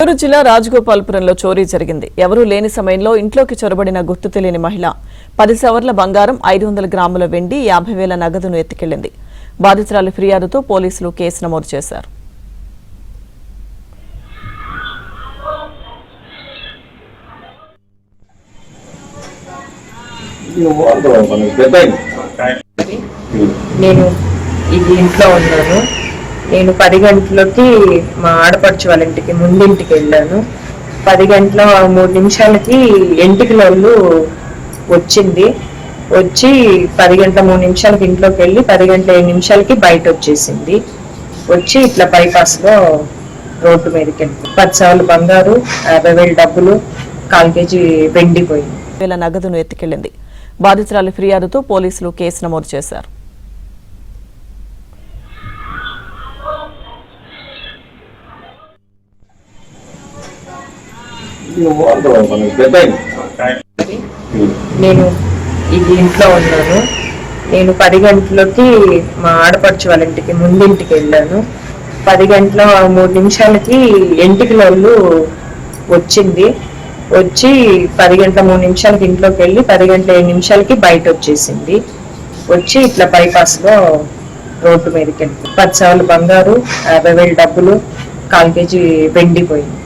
చిత్తూరు జిల్లా రాజగోపాల్పురంలో చోరీ జరిగింది. ఎవరూ లేని సమయంలో ఇంట్లోకి చొరబడిన గుర్తు తెలియని మహిళ 10 సవర్ల బంగారం, 500 గ్రాముల వెండి, 50,000 నగదును ఎత్తుకెళ్లింది. బాధితురాలి ఫిర్యాదుతో పోలీసులు కేసు నమోదు చేశారు. నేను ఇది ఇంట్లో ఉన్నాను. నేను 10 గంటలకి మా ఆడపడుచు వాళ్ళ ఇంటికి ముందింటికి వెళ్ళాను. 10 గంటల 3 నిమిషాలకి ఎంటికలోళ్ళు వచ్చింది. వచ్చి 10 గంటల 3 నిమిషాలకి ఇంట్లోకి వెళ్ళి 10 గంటల 7 నిమిషాలకి బయట వచ్చేసింది. వచ్చి ఇట్లా బైపాస్ లో రోడ్డు మీదకి వెళ్ళి 10 సవర్ల బంగారు, 50,000 డబ్బులు, 1/4 కేజీ వెండి పోయింది. నగదును ఎత్తుకెళ్లింది. బాధితురాలి ఫిర్యాదుతో పోలీసులు కేసు నమోదు చేశారు. నేను ఇది ఇంట్లో ఉన్నాను. నేను 10 గంటలకి మా ఆడపడుచు వాళ్ళ ఇంటికి ముందింటికి వెళ్ళాను. 10 గంటల 3 నిమిషాలకి ఎంటికలోళ్ళు వచ్చింది. వచ్చి 10 గంటల 3 నిమిషాలకి ఇంట్లోకి వెళ్ళి 10 గంటల 7 నిమిషాలకి బయట వచ్చేసింది. వచ్చి ఇట్లా బైపాస్ లో రోడ్డు మీదకి వెళ్ళి 10 సవర్ల బంగారు, 50,000 డబ్బులు, 1/4 కేజీ వెండి పోయింది.